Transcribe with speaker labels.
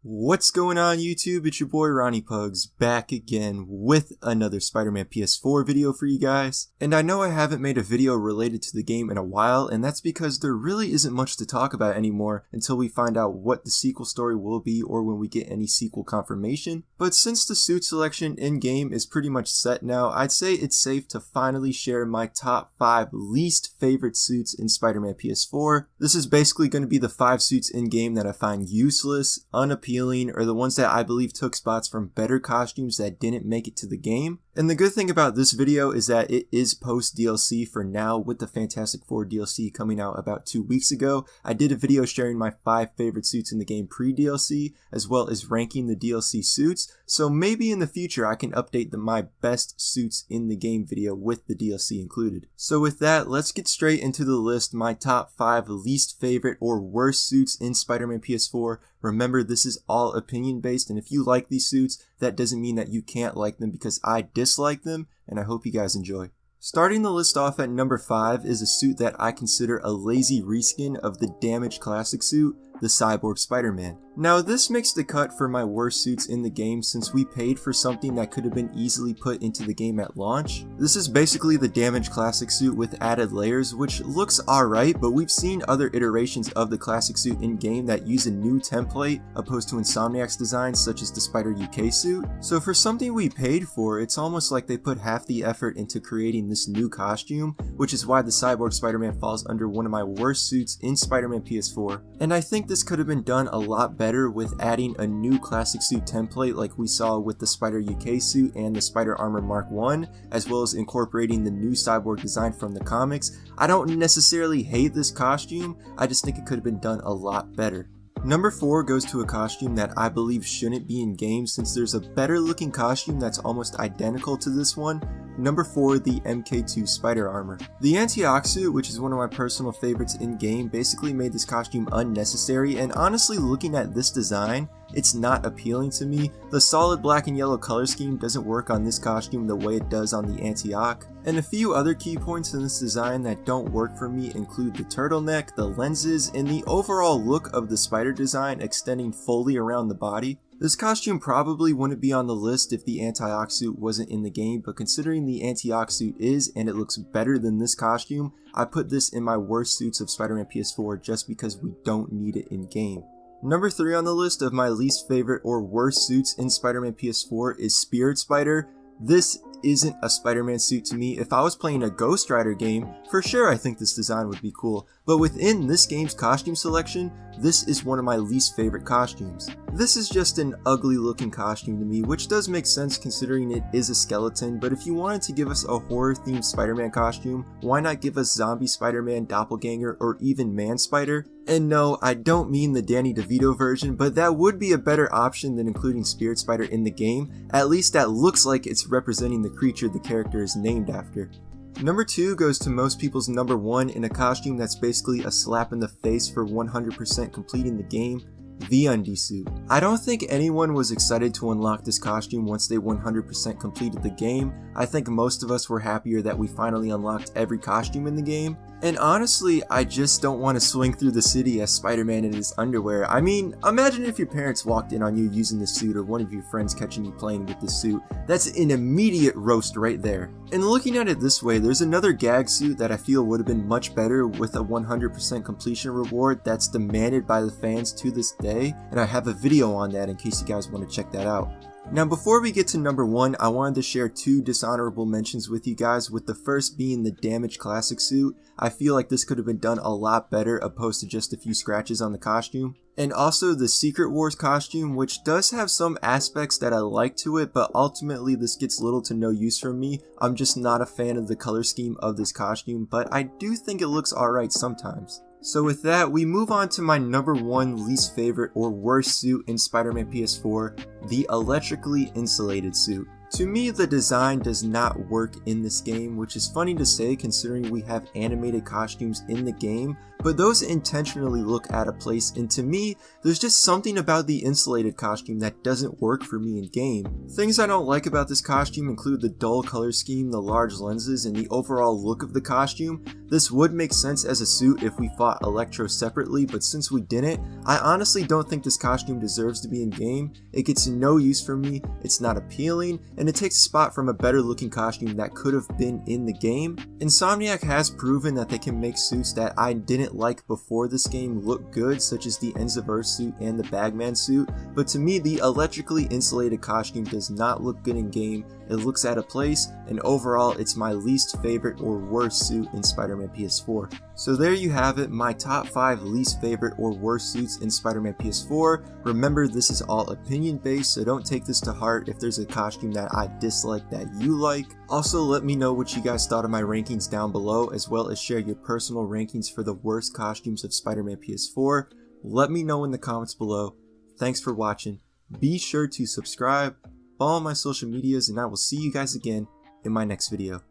Speaker 1: What's going on YouTube? It's your boy RonnyPugs back again with another Spider-Man PS4 video for you guys. And I know I haven't made a video related to the game in a while, and that's because there really isn't much to talk about anymore until we find out what the sequel story will be or when we get any sequel confirmation. But since the suit selection in-game is pretty much set now, I'd say it's safe to finally share my top 5 least favorite suits in Spider-Man PS4. This is basically going to be the 5 suits in-game that I find useless, unappealing, or the ones that I believe took spots from better costumes that didn't make it to the game. And the good thing about this video is that it is post DLC for now, with the Fantastic Four DLC coming out about 2 weeks ago. I did a video sharing my 5 favorite suits in the game pre-DLC, as well as ranking the DLC suits, so maybe in the future I can update my best suits in the game video with the DLC included. So with that, let's get straight into the list, my top 5 least favorite or worst suits in Spider-Man PS4. Remember, this is all opinion based, and if you like these suits, that doesn't mean that you can't like them, because I dislike them, and I hope you guys enjoy. Starting the list off at number 5 is a suit that I consider a lazy reskin of the damaged classic suit, the Cyborg Spider-Man. Now this makes the cut for my worst suits in the game since we paid for something that could have been easily put into the game at launch. This is basically the damaged classic suit with added layers, which looks alright, but we've seen other iterations of the classic suit in game that use a new template opposed to Insomniac's designs, such as the Spider UK suit. So for something we paid for, it's almost like they put half the effort into creating this new costume, which is why the Cyborg Spider-Man falls under one of my worst suits in Spider-Man PS4. And I think this could have been done a lot better with adding a new classic suit template like we saw with the Spider UK suit and the Spider Armor Mark I, as well as incorporating the new Cyborg design from the comics. I don't necessarily hate this costume, I just think it could have been done a lot better. Number 4 goes to a costume that I believe shouldn't be in game since there's a better looking costume that's almost identical to this one. Number 4, the MK2 Spider Armor. The Antioch suit, which is one of my personal favorites in game, basically made this costume unnecessary, and honestly, looking at this design, it's not appealing to me. The solid black and yellow color scheme doesn't work on this costume the way it does on the Antioch. And a few other key points in this design that don't work for me include the turtleneck, the lenses, and the overall look of the spider design extending fully around the body. This costume probably wouldn't be on the list if the Antioch suit wasn't in the game, but considering the Antioch suit is, and it looks better than this costume, I put this in my worst suits of Spider-Man PS4 just because we don't need it in game. Number 3 on the list of my least favorite or worst suits in Spider-Man PS4 is Spirit Spider. This isn't a Spider-Man suit to me. If I was playing a Ghost Rider game, for sure I think this design would be cool, but within this game's costume selection, this is one of my least favorite costumes. This is just an ugly looking costume to me, which does make sense considering it is a skeleton, but if you wanted to give us a horror themed Spider-Man costume, why not give us Zombie Spider-Man, Doppelganger, or even Man Spider? And no, I don't mean the Danny DeVito version, but that would be a better option than including Spirit Spider in the game. At least that looks like it's representing the creature the character is named after. Number 2 goes to most people's number 1 in a costume that's basically a slap in the face for 100% completing the game, the Undie suit. I don't think anyone was excited to unlock this costume once they 100% completed the game. I think most of us were happier that we finally unlocked every costume in the game. And honestly, I just don't want to swing through the city as Spider-Man in his underwear. I mean, imagine if your parents walked in on you using this suit, or one of your friends catching you playing with this suit. That's an immediate roast right there. And looking at it this way, there's another gag suit that I feel would have been much better with a 100% completion reward that's demanded by the fans to this day, and I have a video on that in case you guys want to check that out. Now before we get to number 1, I wanted to share 2 dishonorable mentions with you guys, with the first being the damaged classic suit. I feel like this could have been done a lot better opposed to just a few scratches on the costume. And also the Secret Wars costume, which does have some aspects that I like to it, but ultimately this gets little to no use from me. I'm just not a fan of the color scheme of this costume, but I do think it looks alright sometimes. So with that, we move on to my number 1 least favorite or worst suit in Spider-Man PS4, the electrically insulated suit. To me, the design does not work in this game, which is funny to say considering we have animated costumes in the game, but those intentionally look out of place, and to me, there's just something about the insulated costume that doesn't work for me in game. Things I don't like about this costume include the dull color scheme, the large lenses, and the overall look of the costume. This would make sense as a suit if we fought Electro separately, but since we didn't, I honestly don't think this costume deserves to be in game. It gets no use from me, it's not appealing, and it takes a spot from a better looking costume that could have been in the game. Insomniac has proven that they can make suits that I didn't like before this game look good, such as the Ends of Earth suit and the Bagman suit, but to me the electrically insulated costume does not look good in game. It looks out of place, and overall it's my least favorite or worst suit in Spider-Man PS4. So there you have it, my top 5 least favorite or worst suits in Spider-Man PS4. Remember, this is all opinion based, so don't take this to heart if there's a costume that I dislike that you like. Also, let me know what you guys thought of my rankings down below, as well as share your personal rankings for the worst costumes of Spider-Man PS4. Let me know in the comments below. Thanks for watching. Be sure to subscribe, follow my social medias, and I will see you guys again in my next video.